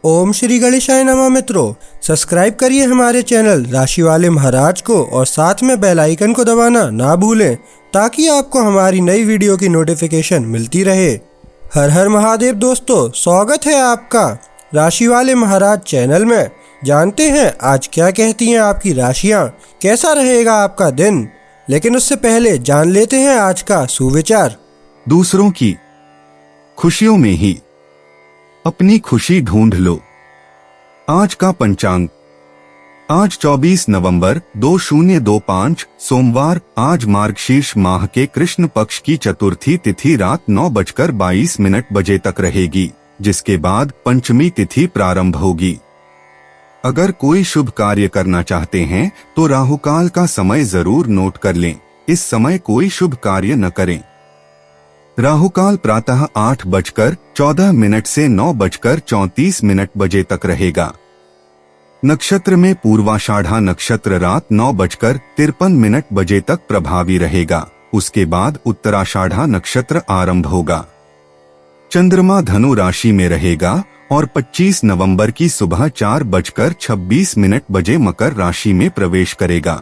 ओम श्री गणेशाय नमः। मित्रों, सब्सक्राइब करिए हमारे चैनल राशि वाले महाराज को और साथ में बेल आइकन को दबाना ना भूलें ताकि आपको हमारी नई वीडियो की नोटिफिकेशन मिलती रहे। हर हर महादेव दोस्तों, स्वागत है आपका राशि वाले महाराज चैनल में। जानते हैं आज क्या कहती हैं आपकी राशियां, कैसा रहेगा आपका दिन। लेकिन उससे पहले जान लेते हैं आज का सुविचार। दूसरों की खुशियों में ही अपनी खुशी ढूंढ लो। आज का पंचांग, आज 24 नवंबर 2025 सोमवार। आज मार्गशीर्ष माह के कृष्ण पक्ष की चतुर्थी तिथि रात 9:22 तक रहेगी, जिसके बाद पंचमी तिथि प्रारंभ होगी। अगर कोई शुभ कार्य करना चाहते हैं तो राहुकाल का समय जरूर नोट कर लें। इस समय कोई शुभ कार्य न करें। राहुकाल प्रातः 8:14 से 9:34 बजे तक रहेगा। नक्षत्र में पूर्वाषाढ़ा नक्षत्र रात 9:53 बजे तक प्रभावी रहेगा। उसके बाद उत्तराषाढ़ा नक्षत्र आरंभ होगा। चंद्रमा धनु राशि में रहेगा और 25 नवंबर की सुबह 4:26 बजे मकर राशि में प्रवेश करेगा।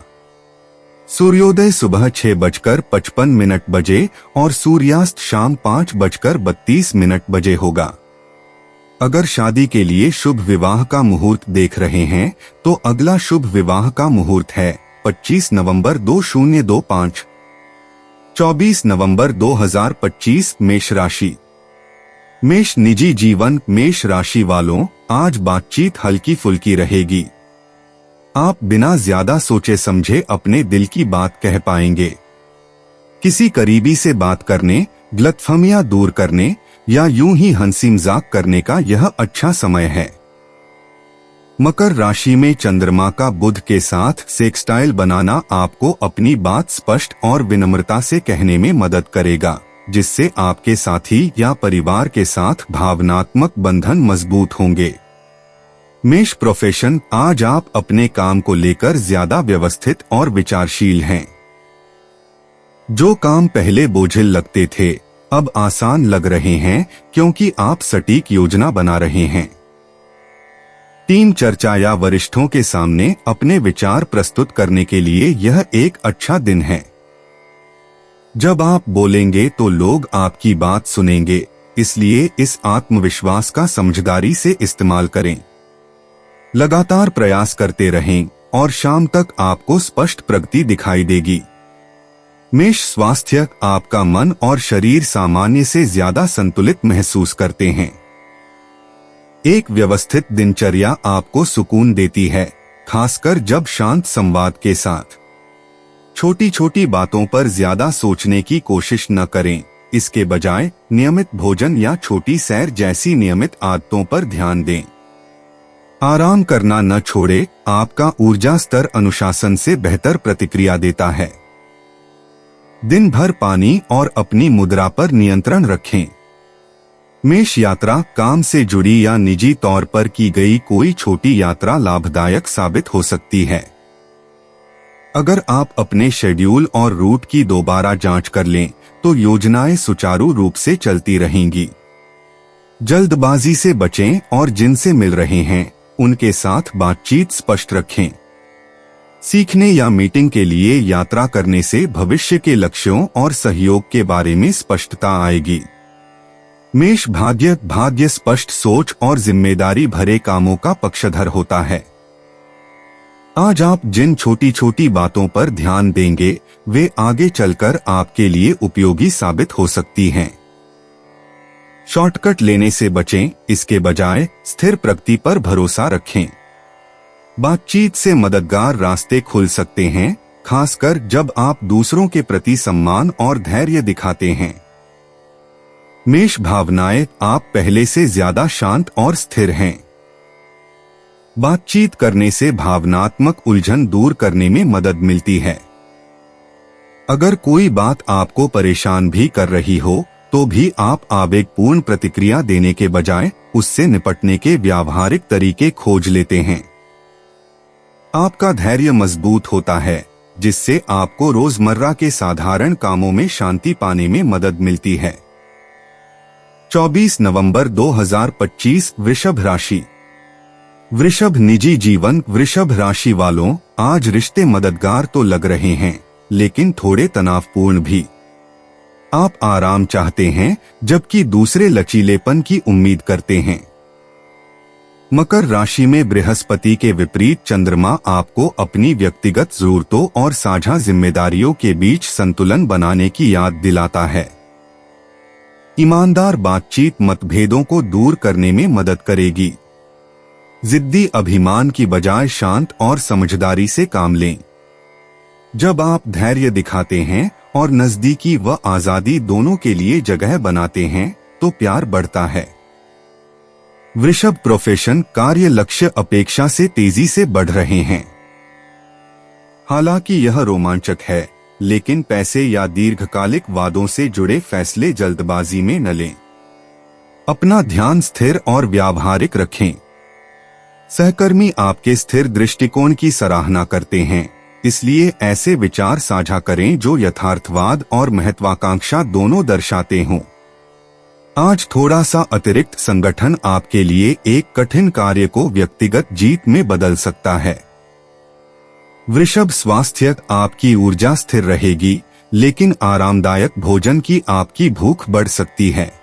सूर्योदय सुबह 6:55 बजे और सूर्यास्त शाम 5:32 बजे होगा। अगर शादी के लिए शुभ विवाह का मुहूर्त देख रहे हैं तो अगला शुभ विवाह का मुहूर्त है 25 नवंबर 2025। 24 नवंबर 2025 मेष राशि। मेष निजी जीवन। मेष राशि वालों, आज बातचीत हल्की फुल्की रहेगी। आप बिना ज्यादा सोचे समझे अपने दिल की बात कह पाएंगे। किसी करीबी से बात करने, गलतफहमियां दूर करने या यूं ही हंसी मजाक करने का यह अच्छा समय है। मकर राशि में चंद्रमा का बुध के साथ सेक्सटाइल बनाना आपको अपनी बात स्पष्ट और विनम्रता से कहने में मदद करेगा, जिससे आपके साथी या परिवार के साथ भावनात्मक बंधन मजबूत होंगे। मेष प्रोफेशन। आज आप अपने काम को लेकर ज्यादा व्यवस्थित और विचारशील हैं। जो काम पहले बोझिल लगते थे अब आसान लग रहे हैं, क्योंकि आप सटीक योजना बना रहे हैं। टीम चर्चा या वरिष्ठों के सामने अपने विचार प्रस्तुत करने के लिए यह एक अच्छा दिन है। जब आप बोलेंगे तो लोग आपकी बात सुनेंगे, इसलिए इस आत्मविश्वास का समझदारी से इस्तेमाल करें। लगातार प्रयास करते रहें और शाम तक आपको स्पष्ट प्रगति दिखाई देगी। मेष स्वास्थ्य। आपका मन और शरीर सामान्य से ज्यादा संतुलित महसूस करते हैं। एक व्यवस्थित दिनचर्या आपको सुकून देती है, खासकर जब शांत संवाद के साथ। छोटी छोटी बातों पर ज्यादा सोचने की कोशिश न करें। इसके बजाय नियमित भोजन या छोटी सैर जैसी नियमित आदतों पर ध्यान दें। आराम करना न छोड़े। आपका ऊर्जा स्तर अनुशासन से बेहतर प्रतिक्रिया देता है। दिन भर पानी और अपनी मुद्रा पर नियंत्रण रखें। मेष यात्रा। काम से जुड़ी या निजी तौर पर की गई कोई छोटी यात्रा लाभदायक साबित हो सकती है। अगर आप अपने शेड्यूल और रूट की दोबारा जांच कर लें तो योजनाएं सुचारू रूप से चलती रहेंगी। जल्दबाजी से बचें और जिनसे मिल रहे हैं उनके साथ बातचीत स्पष्ट रखें। सीखने या मीटिंग के लिए यात्रा करने से भविष्य के लक्ष्यों और सहयोग के बारे में स्पष्टता आएगी। मेष भाग्य। भाग्य स्पष्ट सोच और जिम्मेदारी भरे कामों का पक्षधर होता है। आज आप जिन छोटी छोटी बातों पर ध्यान देंगे वे आगे चलकर आपके लिए उपयोगी साबित हो सकती हैं। शॉर्टकट लेने से बचें, इसके बजाय स्थिर प्रगति पर भरोसा रखें। बातचीत से मददगार रास्ते खुल सकते हैं, खासकर जब आप दूसरों के प्रति सम्मान और धैर्य दिखाते हैं। मेष भावनाएं। आप पहले से ज्यादा शांत और स्थिर हैं। बातचीत करने से भावनात्मक उलझन दूर करने में मदद मिलती है। अगर कोई बात आपको परेशान भी कर रही हो तो भी आप आवेगपूर्ण प्रतिक्रिया देने के बजाय उससे निपटने के व्यावहारिक तरीके खोज लेते हैं। आपका धैर्य मजबूत होता है, जिससे आपको रोजमर्रा के साधारण कामों में शांति पाने में मदद मिलती है। 24 नवंबर 2025 वृषभ राशि। वृषभ निजी जीवन। वृषभ राशि वालों, आज रिश्ते मददगार तो लग रहे हैं, लेकिन थोड़े तनावपूर्ण भी। आप आराम चाहते हैं, जबकि दूसरे लचीलेपन की उम्मीद करते हैं। मकर राशि में बृहस्पति के विपरीत चंद्रमा आपको अपनी व्यक्तिगत जरूरतों और साझा जिम्मेदारियों के बीच संतुलन बनाने की याद दिलाता है। ईमानदार बातचीत मतभेदों को दूर करने में मदद करेगी। जिद्दी अभिमान की बजाय शांत और समझदारी से काम लें। जब आप धैर्य दिखाते हैं और नजदीकी व आजादी दोनों के लिए जगह बनाते हैं, तो प्यार बढ़ता है। वृषभ प्रोफेशन। कार्य लक्ष्य अपेक्षा से तेजी से बढ़ रहे हैं। हालांकि यह रोमांचक है, लेकिन पैसे या दीर्घकालिक वादों से जुड़े फैसले जल्दबाजी में न लें। अपना ध्यान स्थिर और व्यावहारिक रखें। सहकर्मी आपके स्थिर दृष्टिकोण की सराहना करते हैं, इसलिए ऐसे विचार साझा करें जो यथार्थवाद और महत्वाकांक्षा दोनों दर्शाते हों। आज थोड़ा सा अतिरिक्त संगठन आपके लिए एक कठिन कार्य को व्यक्तिगत जीत में बदल सकता है। वृषभ स्वास्थ्य। आपकी ऊर्जा स्थिर रहेगी, लेकिन आरामदायक भोजन की आपकी भूख बढ़ सकती है।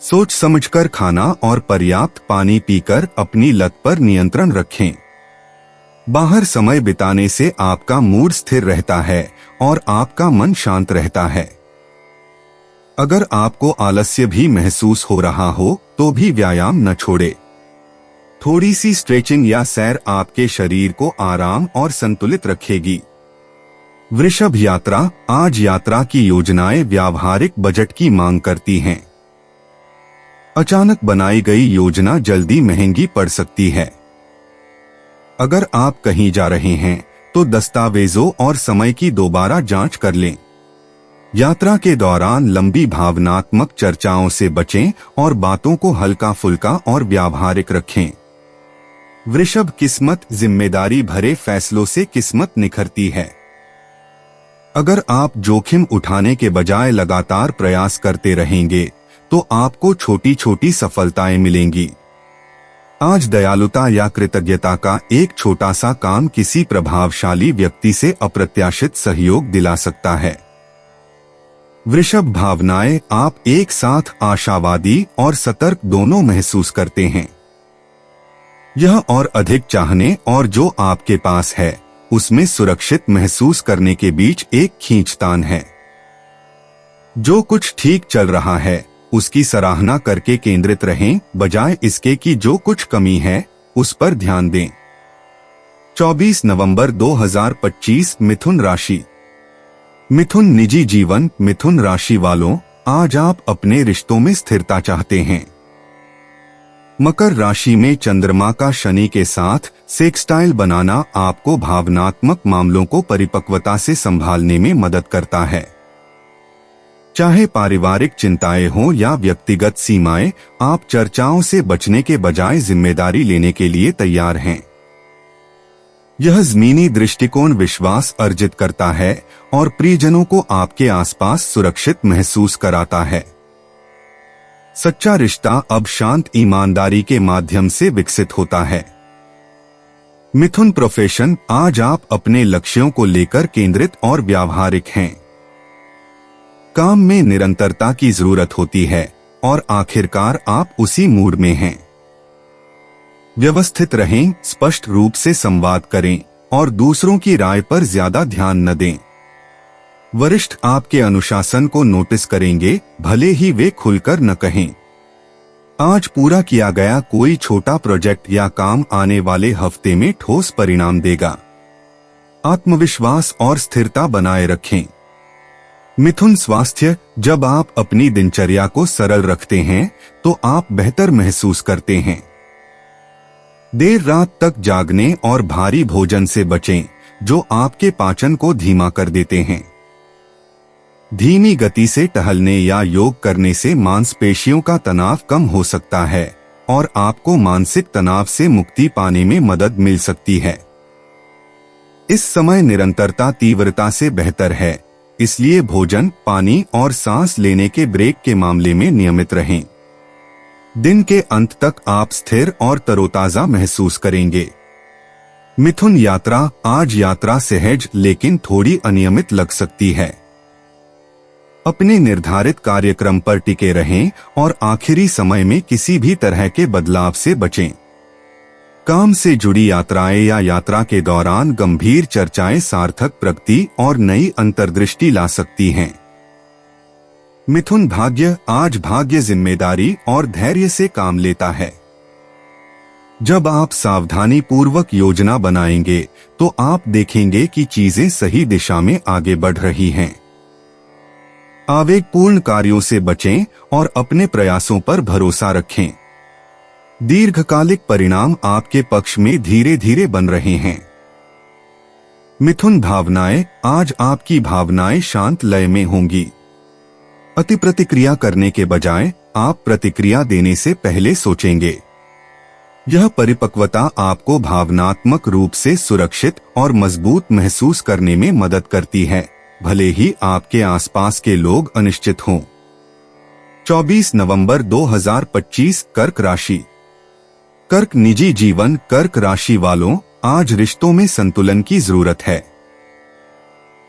सोच समझकर खाना और पर्याप्त पानी पीकर अपनी लत पर नियंत्रण रखें। बाहर समय बिताने से आपका मूड स्थिर रहता है और आपका मन शांत रहता है। अगर आपको आलस्य भी महसूस हो रहा हो, तो भी व्यायाम न छोड़े। थोड़ी सी स्ट्रेचिंग या सैर आपके शरीर को आराम और संतुलित रखेगी। वृषभ यात्रा। आज यात्रा की योजनाएं व्यावहारिक बजट की मांग करती हैं। अचानक बनाई गई योजना जल्दी महंगी पड़ सकती है। अगर आप कहीं जा रहे हैं, तो दस्तावेजों और समय की दोबारा जांच कर लें। यात्रा के दौरान लंबी भावनात्मक चर्चाओं से बचें और बातों को हल्का फुल्का और व्यावहारिक रखें। वृषभ किस्मत। जिम्मेदारी भरे फैसलों से किस्मत निखरती है। अगर आप जोखिम उठाने के बजाय लगातार प्रयास करते रहेंगे, तो आपको छोटी छोटी सफलताएं मिलेंगी। आज दयालुता या कृतज्ञता का एक छोटा सा काम किसी प्रभावशाली व्यक्ति से अप्रत्याशित सहयोग दिला सकता है। वृषभ भावनाएं। आप एक साथ आशावादी और सतर्क दोनों महसूस करते हैं। यह और अधिक चाहने और जो आपके पास है, उसमें सुरक्षित महसूस करने के बीच एक खींचतान है। जो कुछ ठीक चल रहा है, उसकी सराहना करके केंद्रित रहें, बजाय इसके कि जो कुछ कमी है, उस पर ध्यान दें। 24 नवंबर 2025। मिथुन राशि। मिथुन निजी जीवन। मिथुन राशि वालों, आज आप अपने रिश्तों में स्थिरता चाहते हैं। मकर राशि में चंद्रमा का शनि के साथ सेक्सटाइल बनाना आपको भावनात्मक मामलों को परिपक्वता से संभालने में मदद करता है। चाहे पारिवारिक चिंताएं हों या व्यक्तिगत सीमाएं, आप चर्चाओं से बचने के बजाय जिम्मेदारी लेने के लिए तैयार हैं। यह ज़मीनी दृष्टिकोण विश्वास अर्जित करता है और प्रियजनों को आपके आसपास सुरक्षित महसूस कराता है। सच्चा रिश्ता अब शांत ईमानदारी के माध्यम से विकसित होता है। मिथुन प्रोफेशन। आज आप अपने लक्ष्यों को लेकर केंद्रित और व्यावहारिक हैं। काम में निरंतरता की जरूरत होती है और आखिरकार आप उसी मूड में हैं। व्यवस्थित रहें, स्पष्ट रूप से संवाद करें और दूसरों की राय पर ज्यादा ध्यान न दें। वरिष्ठ आपके अनुशासन को नोटिस करेंगे, भले ही वे खुलकर न कहें। आज पूरा किया गया कोई छोटा प्रोजेक्ट या काम आने वाले हफ्ते में ठोस परिणाम देगा। आत्मविश्वास और स्थिरता बनाए रखें। मिथुन स्वास्थ्य। जब आप अपनी दिनचर्या को सरल रखते हैं, तो आप बेहतर महसूस करते हैं। देर रात तक जागने और भारी भोजन से बचें, जो आपके पाचन को धीमा कर देते हैं। धीमी गति से टहलने या योग करने से मांसपेशियों का तनाव कम हो सकता है और आपको मानसिक तनाव से मुक्ति पाने में मदद मिल सकती है। इस समय निरंतरता तीव्रता से बेहतर है, इसलिए भोजन, पानी और सांस लेने के ब्रेक के मामले में नियमित रहें। दिन के अंत तक आप स्थिर और तरोताजा महसूस करेंगे। मिथुन यात्रा। आज यात्रा सहज लेकिन थोड़ी अनियमित लग सकती है। अपने निर्धारित कार्यक्रम पर टिके रहें और आखिरी समय में किसी भी तरह के बदलाव से बचें। काम से जुड़ी यात्राएं या यात्रा के दौरान गंभीर चर्चाएं सार्थक प्रगति और नई अंतर्दृष्टि ला सकती हैं। मिथुन भाग्य। आज भाग्य जिम्मेदारी और धैर्य से काम लेता है। जब आप सावधानी पूर्वक योजना बनाएंगे तो आप देखेंगे कि चीजें सही दिशा में आगे बढ़ रही हैं। आवेगपूर्ण कार्यों से बचें और अपने प्रयासों पर भरोसा रखें। दीर्घकालिक परिणाम आपके पक्ष में धीरे धीरे बन रहे हैं। मिथुन भावनाएं। आज आपकी भावनाएं शांत लय में होंगी। अति प्रतिक्रिया करने के बजाय आप प्रतिक्रिया देने से पहले सोचेंगे। यह परिपक्वता आपको भावनात्मक रूप से सुरक्षित और मजबूत महसूस करने में मदद करती है, भले ही आपके आसपास के लोग अनिश्चित हों। 24 नवंबर 2025 कर्क राशि। कर्क निजी जीवन। कर्क राशि वालों, आज रिश्तों में संतुलन की जरूरत है।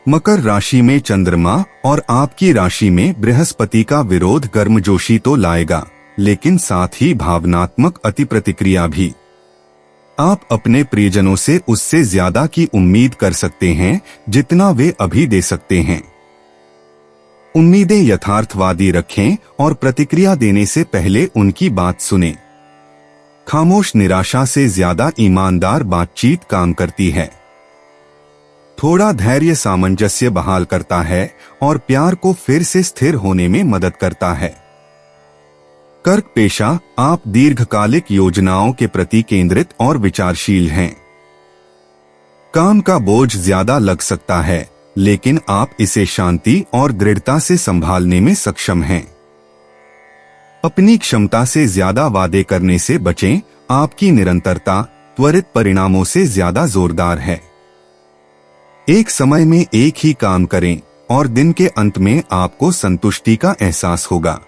मकर राशि में चंद्रमा और आपकी राशि में बृहस्पति का विरोध गर्मजोशी तो लाएगा, लेकिन साथ ही भावनात्मक अति प्रतिक्रिया भी। आप अपने प्रियजनों से उससे ज्यादा की उम्मीद कर सकते हैं जितना वे अभी दे सकते हैं। उम्मीदें यथार्थवादी रखें और प्रतिक्रिया देने से पहले उनकी बात सुनें। खामोश निराशा से ज्यादा ईमानदार बातचीत काम करती है। थोड़ा धैर्य सामंजस्य बहाल करता है और प्यार को फिर से स्थिर होने में मदद करता है। कर्क पेशा। आप दीर्घकालिक योजनाओं के प्रति केंद्रित और विचारशील हैं। काम का बोझ ज्यादा लग सकता है, लेकिन आप इसे शांति और दृढ़ता से संभालने में सक्षम हैं। अपनी क्षमता से ज्यादा वादे करने से बचें। आपकी निरंतरता त्वरित परिणामों से ज्यादा जोरदार है। एक समय में एक ही काम करें और दिन के अंत में आपको संतुष्टि का एहसास होगा।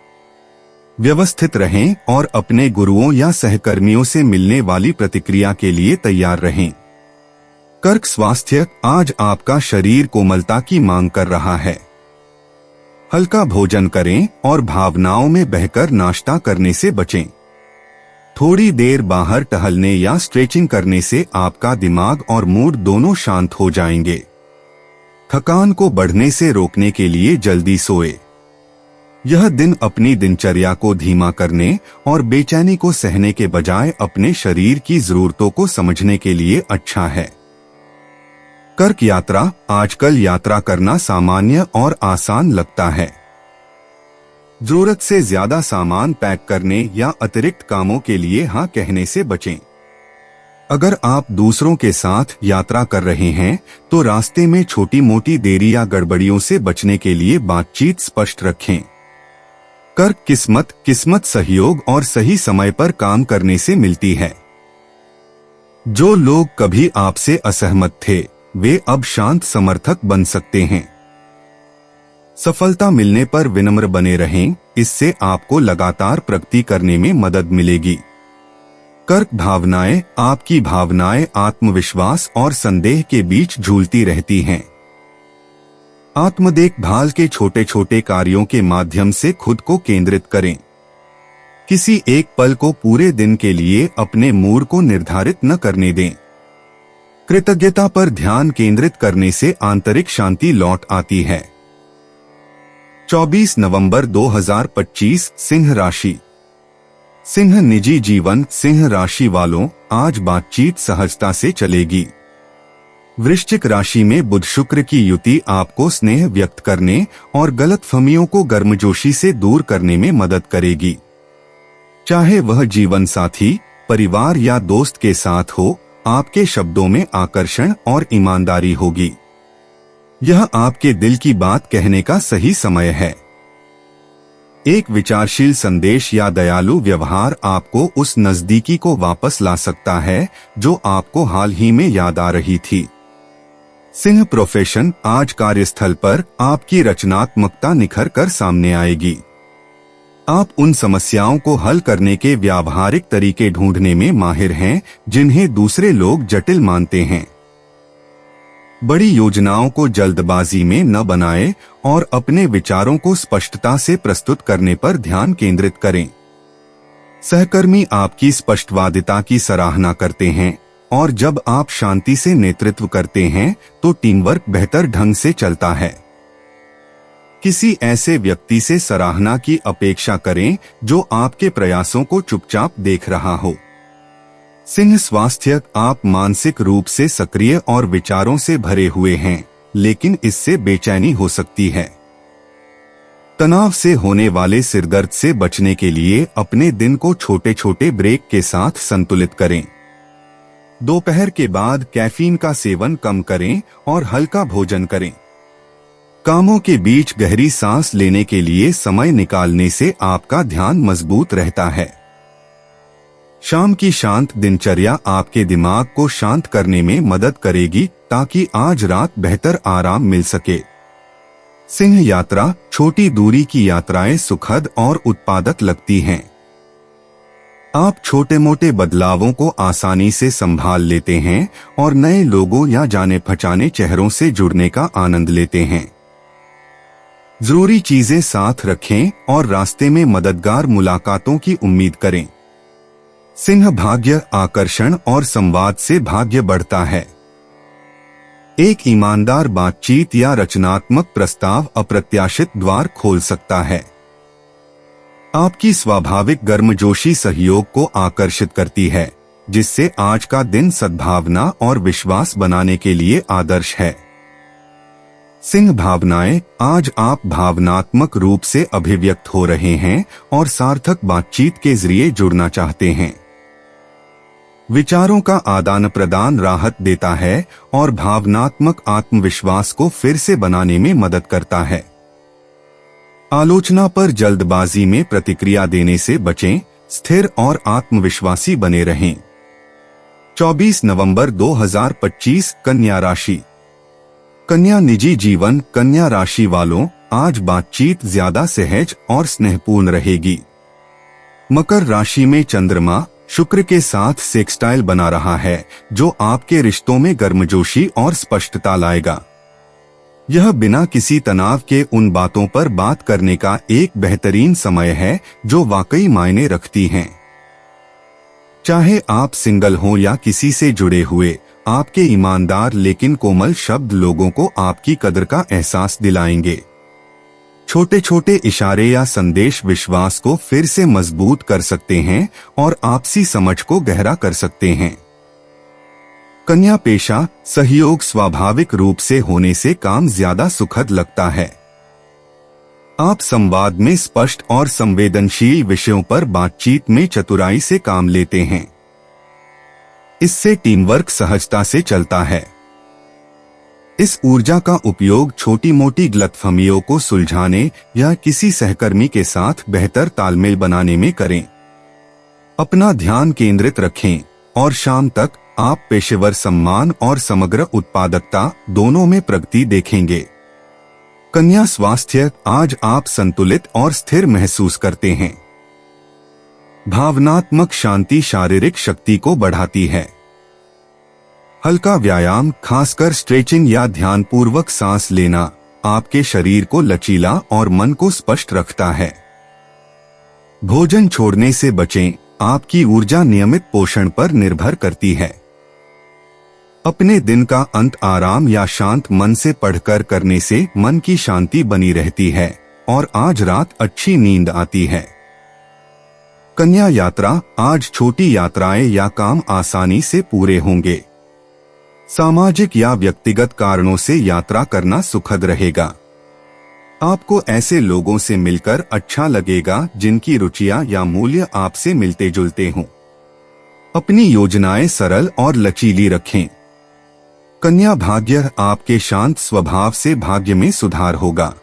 व्यवस्थित रहें और अपने गुरुओं या सहकर्मियों से मिलने वाली प्रतिक्रिया के लिए तैयार रहें। कर्क स्वास्थ्य। आज आपका शरीर कोमलता की मांग कर रहा है। हल्का भोजन करें और भावनाओं में बहकर नाश्ता करने से बचें। थोड़ी देर बाहर टहलने या स्ट्रेचिंग करने से आपका दिमाग और मूड दोनों शांत हो जाएंगे। थकान को बढ़ने से रोकने के लिए जल्दी सोए। यह दिन अपनी दिनचर्या को धीमा करने और बेचैनी को सहने के बजाय अपने शरीर की जरूरतों को समझने के लिए अच्छा है। कर्क यात्रा। आजकल यात्रा करना सामान्य और आसान लगता है। जरूरत से ज्यादा सामान पैक करने या अतिरिक्त कामों के लिए हाँ कहने से बचें। अगर आप दूसरों के साथ यात्रा कर रहे हैं तो रास्ते में छोटी मोटी देरी या गड़बड़ियों से बचने के लिए बातचीत स्पष्ट रखें। कर्क किस्मत सहयोग और सही समय पर काम करने से मिलती है। जो लोग कभी आपसे असहमत थे वे अब शांत समर्थक बन सकते हैं। सफलता मिलने पर विनम्र बने रहें, इससे आपको लगातार प्रगति करने में मदद मिलेगी। कर्क भावनाएं। आपकी भावनाएं आत्मविश्वास और संदेह के बीच झूलती रहती हैं। आत्म देखभाल के छोटे छोटे कार्यों के माध्यम से खुद को केंद्रित करें। किसी एक पल को पूरे दिन के लिए अपने मूड को निर्धारित न करने दें। कृतज्ञता पर ध्यान केंद्रित करने से आंतरिक शांति लौट आती है। 24 नवंबर 2025 सिंह राशि। सिंह निजी जीवन। सिंह राशि वालों, आज बातचीत सहजता से चलेगी। वृश्चिक राशि में बुध शुक्र की युति आपको स्नेह व्यक्त करने और गलतफहमियों को गर्मजोशी से दूर करने में मदद करेगी। चाहे वह जीवन साथी, परिवार या दोस्त के साथ हो, आपके शब्दों में आकर्षण और ईमानदारी होगी। यह आपके दिल की बात कहने का सही समय है। एक विचारशील संदेश या दयालु व्यवहार आपको उस नजदीकी को वापस ला सकता है जो आपको हाल ही में याद आ रही थी। सिंह प्रोफेशन। आज कार्यस्थल पर आपकी रचनात्मकता निखर कर सामने आएगी। आप उन समस्याओं को हल करने के व्यावहारिक तरीके ढूंढने में माहिर हैं जिन्हें दूसरे लोग जटिल मानते हैं। बड़ी योजनाओं को जल्दबाजी में न बनाएं और अपने विचारों को स्पष्टता से प्रस्तुत करने पर ध्यान केंद्रित करें। सहकर्मी आपकी स्पष्टवादिता की सराहना करते हैं और जब आप शांति से नेतृत्व करते हैं तो टीम वर्क बेहतर ढंग से चलता है। किसी ऐसे व्यक्ति से सराहना की अपेक्षा करें जो आपके प्रयासों को चुपचाप देख रहा हो। सिंह स्वास्थ्य, आप मानसिक रूप से सक्रिय और विचारों से भरे हुए हैं, लेकिन इससे बेचैनी हो सकती है। तनाव से होने वाले सिरदर्द से बचने के लिए अपने दिन को छोटे छोटे ब्रेक के साथ संतुलित करें। दोपहर के बाद कैफीन का सेवन कम करें और हल्का भोजन करें। कामों के बीच गहरी सांस लेने के लिए समय निकालने से आपका ध्यान मजबूत रहता है। शाम की शांत दिनचर्या आपके दिमाग को शांत करने में मदद करेगी ताकि आज रात बेहतर आराम मिल सके। सिंह यात्रा, छोटी दूरी की यात्राएं सुखद और उत्पादक लगती हैं। आप छोटे मोटे बदलावों को आसानी से संभाल लेते हैं और नए लोगों या जाने पहचाने चेहरों से जुड़ने का आनंद लेते हैं। जरूरी चीजें साथ रखें और रास्ते में मददगार मुलाकातों की उम्मीद करें। सिंह भाग्य, आकर्षण और संवाद से भाग्य बढ़ता है। एक ईमानदार बातचीत या रचनात्मक प्रस्ताव अप्रत्याशित द्वार खोल सकता है। आपकी स्वाभाविक गर्मजोशी सहयोग को आकर्षित करती है, जिससे आज का दिन सद्भावना और विश्वास बनाने के लिए आदर्श है। सिंह भावनाएं, आज आप भावनात्मक रूप से अभिव्यक्त हो रहे हैं और सार्थक बातचीत के जरिए जुड़ना चाहते हैं। विचारों का आदान प्रदान राहत देता है और भावनात्मक आत्मविश्वास को फिर से बनाने में मदद करता है। आलोचना पर जल्दबाजी में प्रतिक्रिया देने से बचें, स्थिर और आत्मविश्वासी बने रहें। 24 नवंबर 2025 कन्या राशि। कन्या निजी जीवन, कन्या राशि वालों, आज बातचीत ज्यादा सहज और स्नेहपूर्ण रहेगी। मकर राशि में चंद्रमा शुक्र के साथ सेक्सटाइल बना रहा है, जो आपके रिश्तों में गर्मजोशी और स्पष्टता लाएगा। यह बिना किसी तनाव के उन बातों पर बात करने का एक बेहतरीन समय है जो वाकई मायने रखती हैं। चाहे आप सिंगल हों या किसी से जुड़े हुए, आपके ईमानदार लेकिन कोमल शब्द लोगों को आपकी कदर का एहसास दिलाएंगे। छोटे छोटे इशारे या संदेश विश्वास को फिर से मजबूत कर सकते हैं और आपसी समझ को गहरा कर सकते हैं। कन्या पेशा, सहयोग स्वाभाविक रूप से होने से काम ज्यादा सुखद लगता है। आप संवाद में स्पष्ट और संवेदनशील विषयों पर बातचीत में चतुराई से काम लेते हैं। इससे टीम वर्क सहजता से चलता है। इस ऊर्जा का उपयोग छोटी मोटी गलतफहमियों को सुलझाने या किसी सहकर्मी के साथ बेहतर तालमेल बनाने में करें। अपना ध्यान केंद्रित रखें और शाम तक आप पेशेवर सम्मान और समग्र उत्पादकता दोनों में प्रगति देखेंगे। कन्या स्वास्थ्य, आज आप संतुलित और स्थिर महसूस करते हैं। भावनात्मक शांति शारीरिक शक्ति को बढ़ाती है। हल्का व्यायाम, खासकर स्ट्रेचिंग या ध्यानपूर्वक सांस लेना, आपके शरीर को लचीला और मन को स्पष्ट रखता है। भोजन छोड़ने से बचें, आपकी ऊर्जा नियमित पोषण पर निर्भर करती है। अपने दिन का अंत आराम या शांत मन से पढ़कर करने से मन की शांति बनी रहती है और आज रात अच्छी नींद आती है। कन्या यात्रा, आज छोटी यात्राएं या काम आसानी से पूरे होंगे। सामाजिक या व्यक्तिगत कारणों से यात्रा करना सुखद रहेगा। आपको ऐसे लोगों से मिलकर अच्छा लगेगा जिनकी रुचियां या मूल्य आपसे मिलते जुलते हों। अपनी योजनाएं सरल और लचीली रखें। कन्या भाग्य, आपके शांत स्वभाव से भाग्य में सुधार होगा।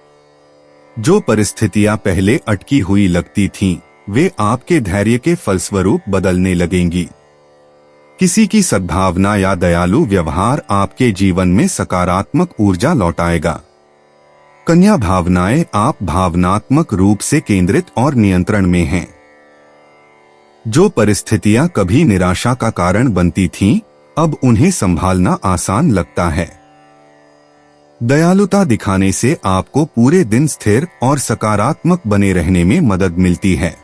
जो परिस्थितियां पहले अटकी हुई लगती थीं, वे आपके धैर्य के फलस्वरूप बदलने लगेंगी। किसी की सद्भावना या दयालु व्यवहार आपके जीवन में सकारात्मक ऊर्जा लौटाएगा। कन्या भावनाएं, आप भावनात्मक रूप से केंद्रित और नियंत्रण में हैं। जो परिस्थितियां कभी निराशा का कारण बनती थीं, अब उन्हें संभालना आसान लगता है। दयालुता दिखाने से आपको पूरे दिन स्थिर और सकारात्मक बने रहने में मदद मिलती है।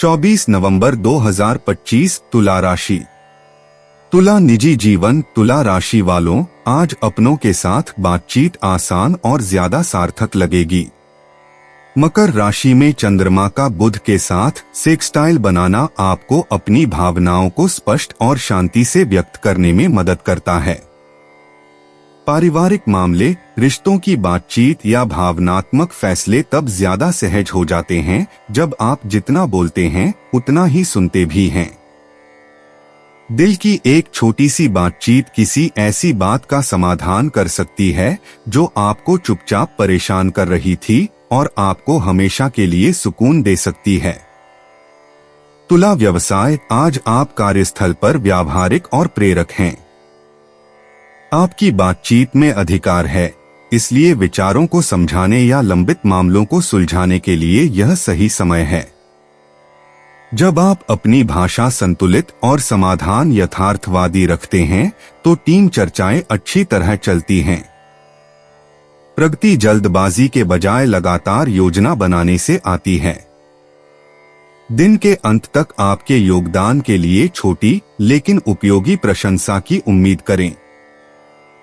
24 नवंबर 2025 तुला राशि। तुला निजी जीवन। तुला राशि वालों, आज अपनों के साथ बातचीत आसान और ज्यादा सार्थक लगेगी। मकर राशि में चंद्रमा का बुध के साथ सेक्सटाइल बनाना आपको अपनी भावनाओं को स्पष्ट और शांति से व्यक्त करने में मदद करता है। पारिवारिक मामले, रिश्तों की बातचीत या भावनात्मक फैसले तब ज्यादा सहज हो जाते हैं जब आप जितना बोलते हैं उतना ही सुनते भी हैं। दिल की एक छोटी सी बातचीत किसी ऐसी बात का समाधान कर सकती है जो आपको चुपचाप परेशान कर रही थी और आपको हमेशा के लिए सुकून दे सकती है। तुला व्यवसाय। आज आप कार्यस्थल पर व्यावहारिक और प्रेरक हैं। आपकी बातचीत में अधिकार है, इसलिए विचारों को समझाने या लंबित मामलों को सुलझाने के लिए यह सही समय है। जब आप अपनी भाषा संतुलित और समाधान यथार्थवादी रखते हैं तो टीम चर्चाएं अच्छी तरह चलती हैं। प्रगति जल्दबाजी के बजाय लगातार योजना बनाने से आती है। दिन के अंत तक आपके योगदान के लिए छोटी लेकिन उपयोगी प्रशंसा की उम्मीद करें।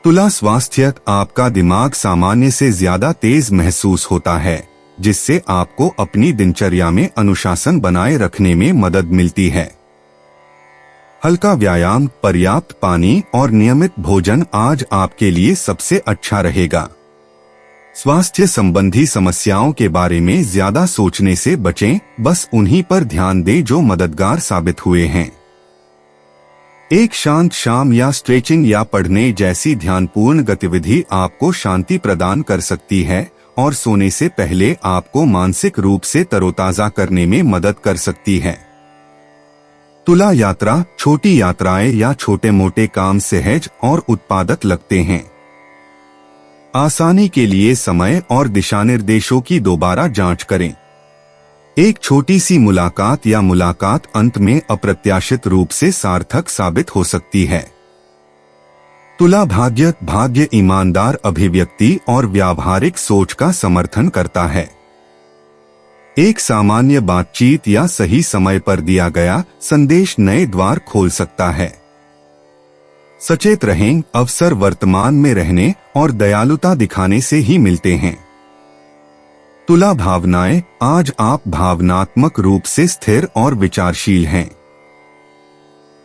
तुला स्वास्थ्य। आपका दिमाग सामान्य से ज्यादा तेज महसूस होता है, जिससे आपको अपनी दिनचर्या में अनुशासन बनाए रखने में मदद मिलती है। हल्का व्यायाम, पर्याप्त पानी और नियमित भोजन आज आपके लिए सबसे अच्छा रहेगा। स्वास्थ्य संबंधी समस्याओं के बारे में ज्यादा सोचने से बचें, बस उन्हीं पर ध्यान दें जो मददगार साबित हुए हैं। एक शांत शाम या स्ट्रेचिंग या पढ़ने जैसी ध्यानपूर्ण गतिविधि आपको शांति प्रदान कर सकती है और सोने से पहले आपको मानसिक रूप से तरोताजा करने में मदद कर सकती है। तुला यात्रा। छोटी यात्राएं या छोटे मोटे काम सहज और उत्पादक लगते हैं। आसानी के लिए समय और दिशानिर्देशों की दोबारा जांच करें। एक छोटी सी मुलाकात या मुलाकात अंत में अप्रत्याशित रूप से सार्थक साबित हो सकती है। तुला भाग्य। भाग्य ईमानदार अभिव्यक्ति और व्यावहारिक सोच का समर्थन करता है। एक सामान्य बातचीत या सही समय पर दिया गया संदेश नए द्वार खोल सकता है। सचेत रहें, अवसर वर्तमान में रहने और दयालुता दिखाने से ही मिलते हैं। तुला भावनाएं। आज आप भावनात्मक रूप से स्थिर और विचारशील हैं।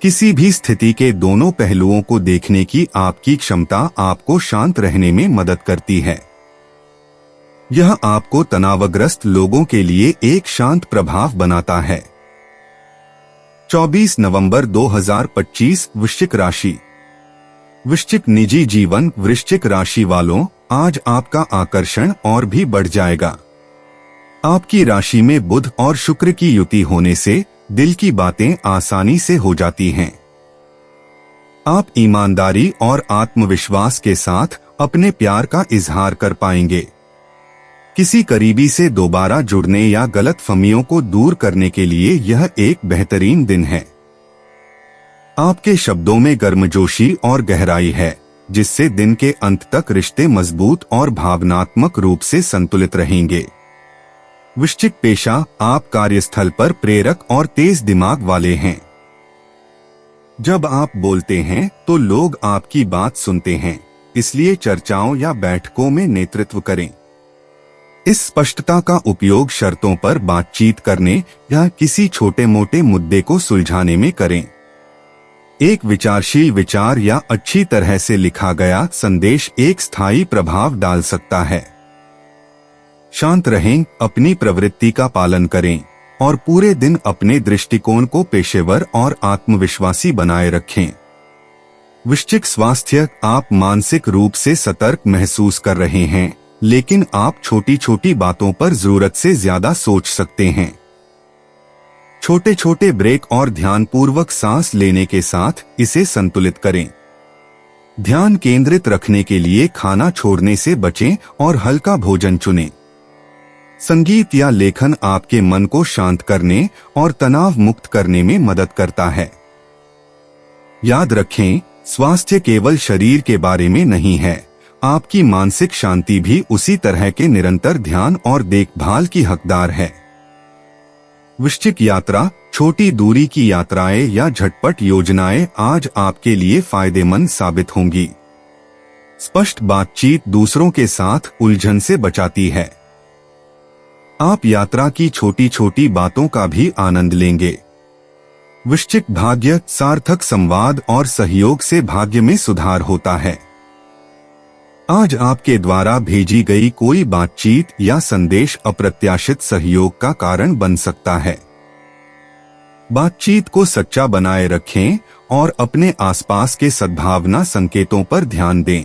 किसी भी स्थिति के दोनों पहलुओं को देखने की आपकी क्षमता आपको शांत रहने में मदद करती है। यह आपको तनावग्रस्त लोगों के लिए एक शांत प्रभाव बनाता है। 24 नवंबर 2025 वृश्चिक राशि। वृश्चिक निजी जीवन। वृश्चिक राशि वालों, आज आपका आकर्षण और भी बढ़ जाएगा। आपकी राशि में बुध और शुक्र की युति होने से दिल की बातें आसानी से हो जाती हैं। आप ईमानदारी और आत्मविश्वास के साथ अपने प्यार का इजहार कर पाएंगे। किसी करीबी से दोबारा जुड़ने या गलतफहमियों को दूर करने के लिए यह एक बेहतरीन दिन है। आपके शब्दों में गर्मजोशी और गहराई है, जिससे दिन के अंत तक रिश्ते मजबूत और भावनात्मक रूप से संतुलित रहेंगे। वृश्चिक पेशा। आप कार्यस्थल पर प्रेरक और तेज दिमाग वाले हैं। जब आप बोलते हैं तो लोग आपकी बात सुनते हैं, इसलिए चर्चाओं या बैठकों में नेतृत्व करें। इस स्पष्टता का उपयोग शर्तों पर बातचीत करने या किसी छोटे मोटे मुद्दे को सुलझाने में करें। एक विचारशील विचार या अच्छी तरह से लिखा गया संदेश एक स्थायी प्रभाव डाल सकता है। शांत रहें, अपनी प्रवृत्ति का पालन करें और पूरे दिन अपने दृष्टिकोण को पेशेवर और आत्मविश्वासी बनाए रखें। वृश्चिक स्वास्थ्य। आप मानसिक रूप से सतर्क महसूस कर रहे हैं, लेकिन आप छोटी छोटी बातों पर जरूरत से ज्यादा सोच सकते हैं। छोटे छोटे ब्रेक और ध्यानपूर्वक सांस लेने के साथ इसे संतुलित करें। ध्यान केंद्रित रखने के लिए खाना छोड़ने से बचें और हल्का भोजन चुनें। संगीत या लेखन आपके मन को शांत करने और तनाव मुक्त करने में मदद करता है। याद रखें, स्वास्थ्य केवल शरीर के बारे में नहीं है, आपकी मानसिक शांति भी उसी तरह के निरंतर ध्यान और देखभाल की हकदार है। वृश्चिक यात्रा, छोटी दूरी की यात्राएं या झटपट योजनाएं आज आपके लिए फायदेमंद साबित होंगी। स्पष्ट बातचीत दूसरों के साथ उलझन से बचाती है। आप यात्रा की छोटी छोटी बातों का भी आनंद लेंगे। वृश्चिक भाग्य, सार्थक संवाद और सहयोग से भाग्य में सुधार होता है। आज आपके द्वारा भेजी गई कोई बातचीत या संदेश अप्रत्याशित सहयोग का कारण बन सकता है। बातचीत को सच्चा बनाए रखें और अपने आसपास के सद्भावना संकेतों पर ध्यान दें।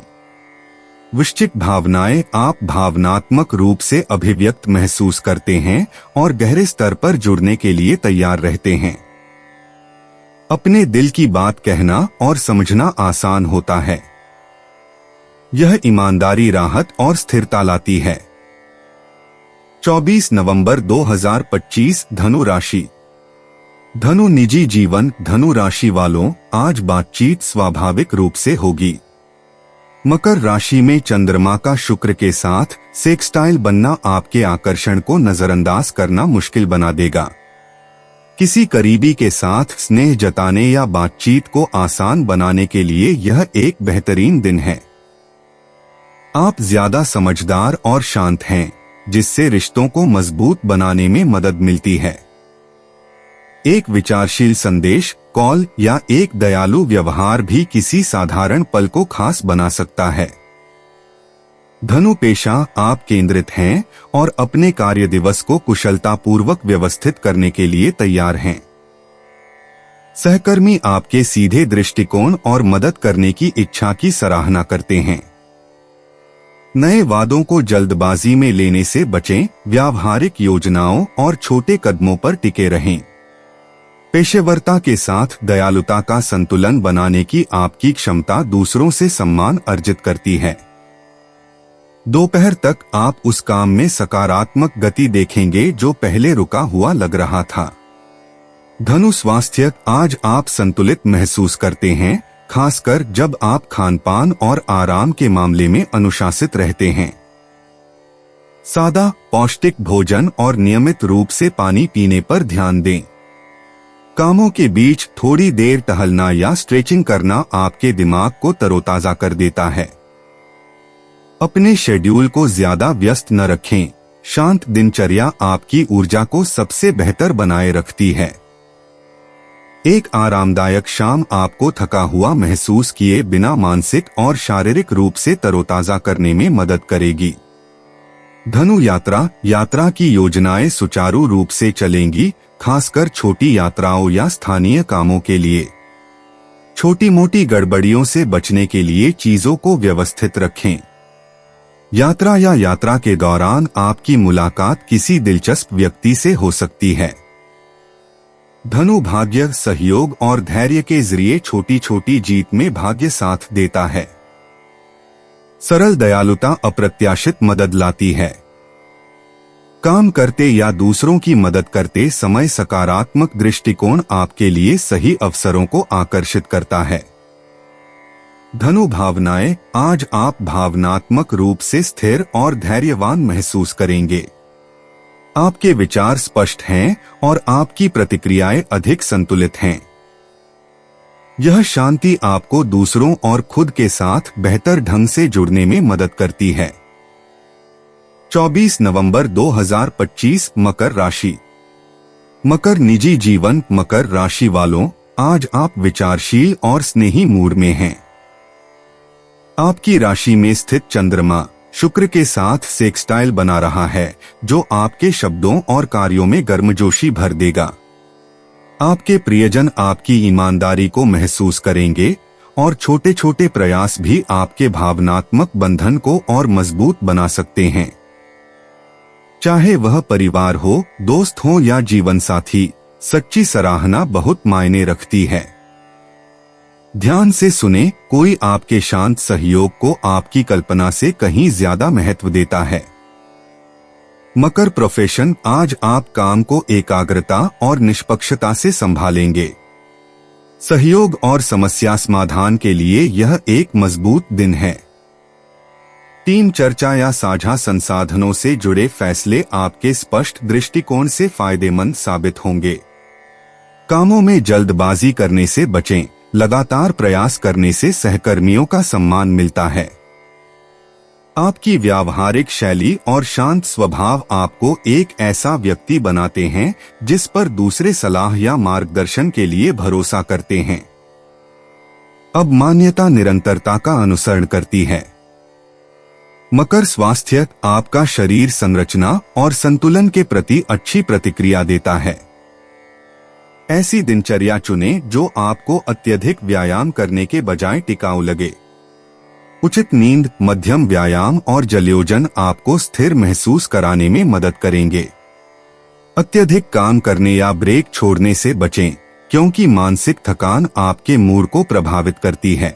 वृश्चिक भावनाएं, आप भावनात्मक रूप से अभिव्यक्त महसूस करते हैं और गहरे स्तर पर जुड़ने के लिए तैयार रहते हैं। अपने दिल की बात कहना और समझना आसान होता है। यह ईमानदारी, राहत और स्थिरता लाती है। 24 नवंबर 2025 धनु राशि। धनु निजी जीवन, धनु राशि वालों, आज बातचीत स्वाभाविक रूप से होगी। मकर राशि में चंद्रमा का शुक्र के साथ सेक्सटाइल बनना आपके आकर्षण को नजरअंदाज करना मुश्किल बना देगा। किसी करीबी के साथ स्नेह जताने या बातचीत को आसान बनाने के लिए यह एक बेहतरीन दिन है। आप ज्यादा समझदार और शांत हैं, जिससे रिश्तों को मजबूत बनाने में मदद मिलती है। एक विचारशील संदेश, कॉल या एक दयालु व्यवहार भी किसी साधारण पल को खास बना सकता है। धनु पेशा, आप केंद्रित हैं और अपने कार्य दिवस को कुशलतापूर्वक व्यवस्थित करने के लिए तैयार हैं। सहकर्मी आपके सीधे दृष्टिकोण और मदद करने की इच्छा की सराहना करते हैं। नए वादों को जल्दबाजी में लेने से बचें, व्यावहारिक योजनाओं और छोटे कदमों पर टिके रहें। पेशेवरता के साथ दयालुता का संतुलन बनाने की आपकी क्षमता दूसरों से सम्मान अर्जित करती है। दोपहर तक आप उस काम में सकारात्मक गति देखेंगे जो पहले रुका हुआ लग रहा था। धनु स्वास्थ्य, आज आप संतुलित महसूस करते हैं, खासकर जब आप खानपान और आराम के मामले में अनुशासित रहते हैं। सादा, पौष्टिक भोजन और नियमित रूप से पानी पीने पर ध्यान दें। कामों के बीच थोड़ी देर टहलना या स्ट्रेचिंग करना आपके दिमाग को तरोताजा कर देता है। अपने शेड्यूल को ज्यादा व्यस्त न रखें, शांत दिनचर्या आपकी ऊर्जा को सबसे बेहतर बनाए रखती है। एक आरामदायक शाम आपको थका हुआ महसूस किए बिना मानसिक और शारीरिक रूप से तरोताजा करने में मदद करेगी। धनु यात्रा की योजनाएं सुचारू रूप से चलेंगी, खासकर छोटी यात्राओं या स्थानीय कामों के लिए। छोटी मोटी गड़बड़ियों से बचने के लिए चीजों को व्यवस्थित रखें। यात्रा के दौरान आपकी मुलाकात किसी दिलचस्प व्यक्ति से हो सकती है। धनु भाग्य, सहयोग और धैर्य के जरिए छोटी छोटी जीत में भाग्य साथ देता है। सरल दयालुता अप्रत्याशित मदद लाती है। काम करते या दूसरों की मदद करते समय सकारात्मक दृष्टिकोण आपके लिए सही अवसरों को आकर्षित करता है। धनु भावनाएं, आज आप भावनात्मक रूप से स्थिर और धैर्यवान महसूस करेंगे। आपके विचार स्पष्ट हैं और आपकी प्रतिक्रियाएं अधिक संतुलित हैं। यह शांति आपको दूसरों और खुद के साथ बेहतर ढंग से जुड़ने में मदद करती है। 24 नवंबर 2025 मकर राशि। मकर निजी जीवन, मकर राशि वालों, आज आप विचारशील और स्नेही मूड में हैं। आपकी राशि में स्थित चंद्रमा शुक्र के साथ सेक्सटाइल बना रहा है, जो आपके शब्दों और कार्यों में गर्मजोशी भर देगा। आपके प्रियजन आपकी ईमानदारी को महसूस करेंगे और छोटे छोटे प्रयास भी आपके भावनात्मक बंधन को और मजबूत बना सकते हैं। चाहे वह परिवार हो, दोस्त हो या जीवन साथी, सच्ची सराहना बहुत मायने रखती है। ध्यान से सुने, कोई आपके शांत सहयोग को आपकी कल्पना से कहीं ज्यादा महत्व देता है। मकर प्रोफेशन, आज आप काम को एकाग्रता और निष्पक्षता से संभालेंगे। सहयोग और समस्या समाधान के लिए यह एक मजबूत दिन है। टीम चर्चा या साझा संसाधनों से जुड़े फैसले आपके स्पष्ट दृष्टिकोण से फायदेमंद साबित होंगे। कामों में जल्दबाजी करने से बचें, लगातार प्रयास करने से सहकर्मियों का सम्मान मिलता है। आपकी व्यावहारिक शैली और शांत स्वभाव आपको एक ऐसा व्यक्ति बनाते हैं जिस पर दूसरे सलाह या मार्गदर्शन के लिए भरोसा करते हैं। अब मान्यता निरंतरता का अनुसरण करती है। मकर स्वास्थ्य, आपका शरीर संरचना और संतुलन के प्रति अच्छी प्रतिक्रिया देता है। ऐसी दिनचर्या चुनें जो आपको अत्यधिक व्यायाम करने के बजाय टिकाऊ लगे। उचित नींद, मध्यम व्यायाम और जलयोजन आपको स्थिर महसूस कराने में मदद करेंगे। अत्यधिक काम करने या ब्रेक छोड़ने से बचें, क्योंकि मानसिक थकान आपके मूड को प्रभावित करती है।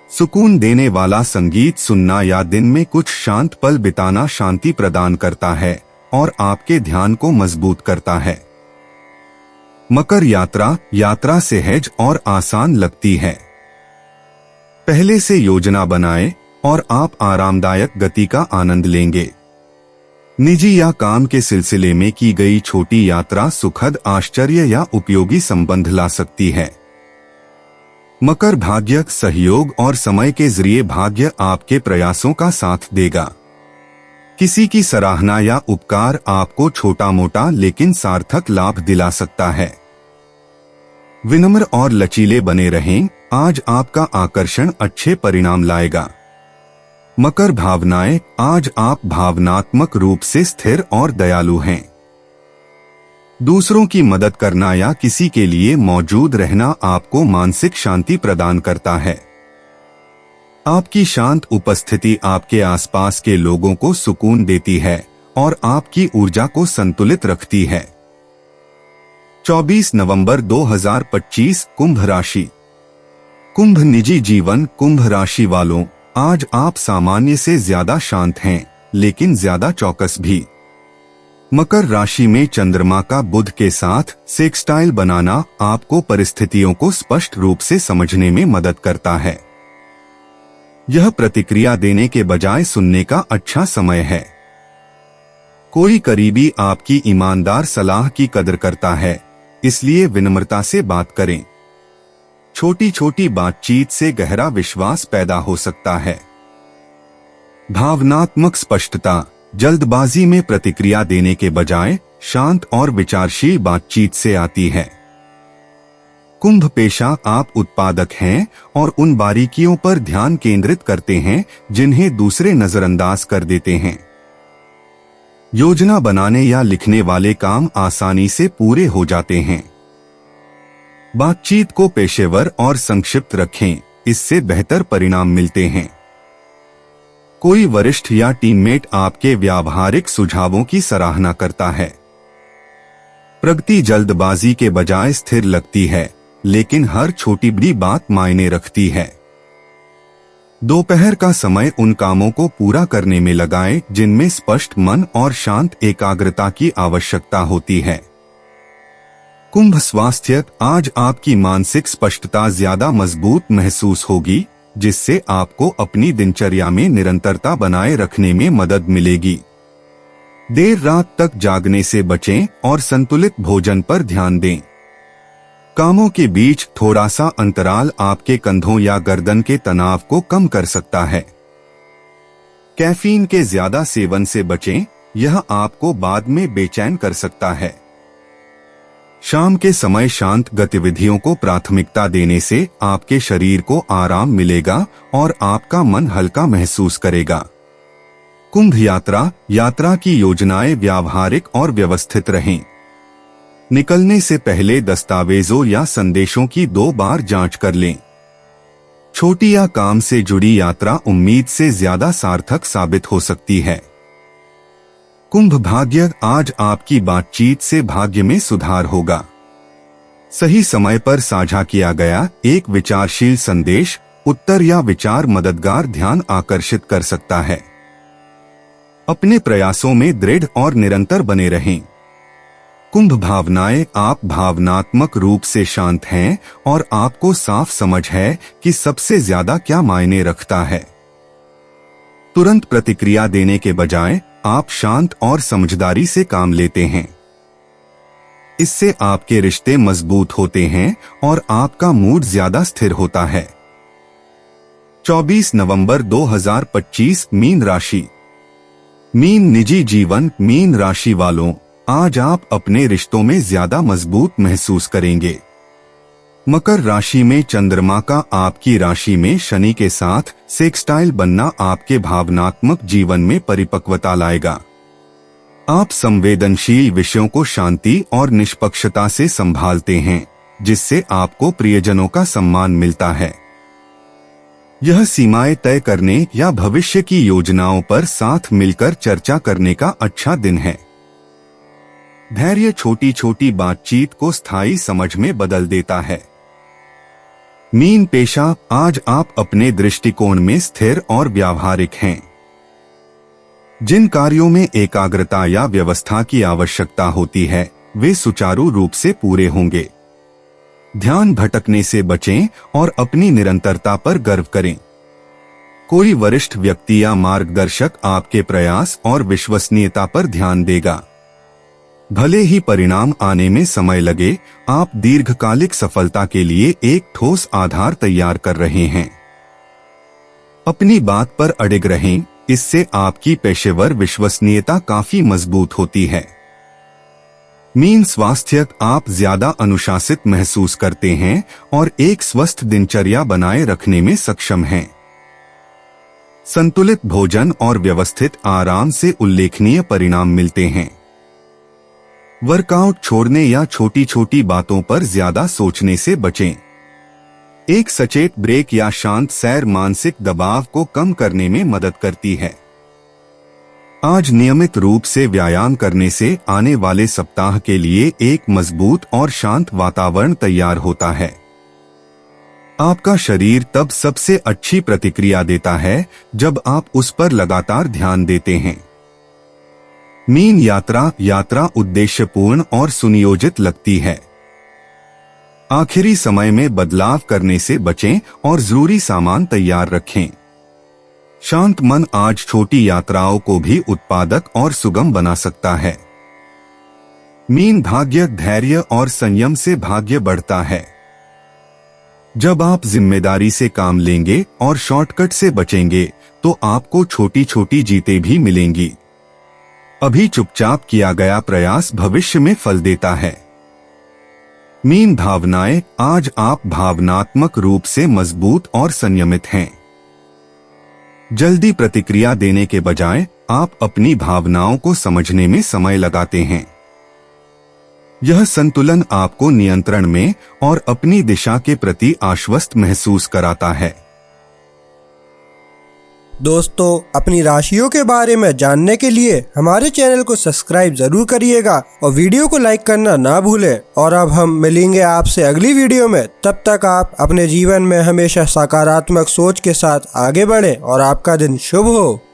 सुकून देने वाला संगीत सुनना या दिन में कुछ शांत पल बिताना शांति प्रदान करता है और आपके ध्यान को मजबूत करता है। मकर यात्रा सहज और आसान लगती है। पहले से योजना बनाएं और आप आरामदायक गति का आनंद लेंगे। निजी या काम के सिलसिले में की गई छोटी यात्रा सुखद आश्चर्य या उपयोगी संबंध ला सकती है। मकर भाग्य, सहयोग और समय के जरिए भाग्य आपके प्रयासों का साथ देगा। किसी की सराहना या उपकार आपको छोटा मोटा लेकिन सार्थक लाभ दिला सकता है। विनम्र और लचीले बने रहें, आज आपका आकर्षण अच्छे परिणाम लाएगा। मकर भावनाएं, आज आप भावनात्मक रूप से स्थिर और दयालु हैं। दूसरों की मदद करना या किसी के लिए मौजूद रहना आपको मानसिक शांति प्रदान करता है। आपकी शांत उपस्थिति आपके आसपास के लोगों को सुकून देती है और आपकी ऊर्जा को संतुलित रखती है। 24 नवंबर 2025, कुंभ राशि। कुंभ निजी जीवन, कुंभ राशि वालों, आज आप सामान्य से ज्यादा शांत हैं, लेकिन ज्यादा चौकस भी। मकर राशि में चंद्रमा का बुध के साथ सेक्सटाइल बनाना आपको परिस्थितियों को स्पष्ट रूप से समझने में मदद करता है। यह प्रतिक्रिया देने के बजाय सुनने का अच्छा समय है। कोई करीबी आपकी ईमानदार सलाह की कदर करता है, इसलिए विनम्रता से बात करें। छोटी छोटी बातचीत से गहरा विश्वास पैदा हो सकता है। भावनात्मक स्पष्टता, जल्दबाजी में प्रतिक्रिया देने के बजाय शांत और विचारशील बातचीत से आती है। कुंभ पेशा, आप उत्पादक हैं और उन बारीकियों पर ध्यान केंद्रित करते हैं जिन्हें दूसरे नजरअंदाज कर देते हैं। योजना बनाने या लिखने वाले काम आसानी से पूरे हो जाते हैं। बातचीत को पेशेवर और संक्षिप्त रखें, इससे बेहतर परिणाम मिलते हैं। कोई वरिष्ठ या टीममेट आपके व्यावहारिक सुझावों की सराहना करता है। प्रगति जल्दबाजी के बजाय स्थिर लगती है, लेकिन हर छोटी बड़ी बात मायने रखती है। दोपहर का समय उन कामों को पूरा करने में लगाएं जिनमें स्पष्ट मन और शांत एकाग्रता की आवश्यकता होती है। कुंभ स्वास्थ्य, आज आपकी मानसिक स्पष्टता ज्यादा मजबूत महसूस होगी, जिससे आपको अपनी दिनचर्या में निरंतरता बनाए रखने में मदद मिलेगी। देर रात तक जागने से बचें और संतुलित भोजन पर ध्यान दें। कामों के बीच थोड़ा सा अंतराल आपके कंधों या गर्दन के तनाव को कम कर सकता है। कैफीन के ज्यादा सेवन से बचें, यह आपको बाद में बेचैन कर सकता है। शाम के समय शांत गतिविधियों को प्राथमिकता देने से आपके शरीर को आराम मिलेगा और आपका मन हल्का महसूस करेगा। कुंभ यात्रा की योजनाएं व्यावहारिक और व्यवस्थित रहें। निकलने से पहले दस्तावेजों या संदेशों की 2 बार जांच कर लें। छोटी या काम से जुड़ी यात्रा उम्मीद से ज्यादा सार्थक साबित हो सकती है। कुंभ भाग्य, आज आपकी बातचीत से भाग्य में सुधार होगा। सही समय पर साझा किया गया एक विचारशील संदेश, उत्तर या विचार मददगार ध्यान आकर्षित कर सकता है। अपने प्रयासों में दृढ़ और निरंतर बने रहें। कुंभ भावनाएं, आप भावनात्मक रूप से शांत हैं और आपको साफ समझ है कि सबसे ज्यादा क्या मायने रखता है। तुरंत प्रतिक्रिया देने के बजाय आप शांत और समझदारी से काम लेते हैं। इससे आपके रिश्ते मजबूत होते हैं और आपका मूड ज्यादा स्थिर होता है। 24 नवंबर 2025 मीन राशि। मीन निजी जीवन। मीन राशि वालों, आज आप अपने रिश्तों में ज्यादा मजबूत महसूस करेंगे। मकर राशि में चंद्रमा का आपकी राशि में शनि के साथ सेक्सटाइल बनना आपके भावनात्मक जीवन में परिपक्वता लाएगा। आप संवेदनशील विषयों को शांति और निष्पक्षता से संभालते हैं, जिससे आपको प्रियजनों का सम्मान मिलता है। यह सीमाएं तय करने या भविष्य की योजनाओं पर साथ मिलकर चर्चा करने का अच्छा दिन है। धैर्य छोटी छोटी बातचीत को स्थायी समझ में बदल देता है। मीन पेशा। आज आप अपने दृष्टिकोण में स्थिर और व्यावहारिक हैं। जिन कार्यों में एकाग्रता या व्यवस्था की आवश्यकता होती है, वे सुचारू रूप से पूरे होंगे। ध्यान भटकने से बचें और अपनी निरंतरता पर गर्व करें। कोई वरिष्ठ व्यक्ति या मार्गदर्शक आपके प्रयास और विश्वसनीयता पर ध्यान देगा। भले ही परिणाम आने में समय लगे, आप दीर्घकालिक सफलता के लिए एक ठोस आधार तैयार कर रहे हैं। अपनी बात पर अडिग रहें, इससे आपकी पेशेवर विश्वसनीयता काफी मजबूत होती है। मीन स्वास्थ्य। आप ज्यादा अनुशासित महसूस करते हैं और एक स्वस्थ दिनचर्या बनाए रखने में सक्षम हैं। संतुलित भोजन और व्यवस्थित आराम से उल्लेखनीय परिणाम मिलते हैं। वर्कआउट छोड़ने या छोटी छोटी बातों पर ज्यादा सोचने से बचें। एक सचेत ब्रेक या शांत सैर मानसिक दबाव को कम करने में मदद करती है। आज नियमित रूप से व्यायाम करने से आने वाले सप्ताह के लिए एक मजबूत और शांत वातावरण तैयार होता है। आपका शरीर तब सबसे अच्छी प्रतिक्रिया देता है जब आप उस पर लगातार ध्यान देते हैं। मीन यात्रा उद्देश्यपूर्ण और सुनियोजित लगती है। आखिरी समय में बदलाव करने से बचें और जरूरी सामान तैयार रखें। शांत मन आज छोटी यात्राओं को भी उत्पादक और सुगम बना सकता है। मीन भाग्य। धैर्य और संयम से भाग्य बढ़ता है। जब आप जिम्मेदारी से काम लेंगे और शॉर्टकट से बचेंगे, तो आपको छोटी छोटी जीतें भी मिलेंगी। अभी चुपचाप किया गया प्रयास भविष्य में फल देता है। मीन भावनाएं। आज आप भावनात्मक रूप से मजबूत और संयमित हैं। जल्दी प्रतिक्रिया देने के बजाय आप अपनी भावनाओं को समझने में समय लगाते हैं। यह संतुलन आपको नियंत्रण में और अपनी दिशा के प्रति आश्वस्त महसूस कराता है। दोस्तों, अपनी राशियों के बारे में जानने के लिए हमारे चैनल को सब्सक्राइब जरूर करिएगा और वीडियो को लाइक करना ना भूलें। और अब हम मिलेंगे आपसे अगली वीडियो में। तब तक आप अपने जीवन में हमेशा सकारात्मक सोच के साथ आगे बढ़ें और आपका दिन शुभ हो।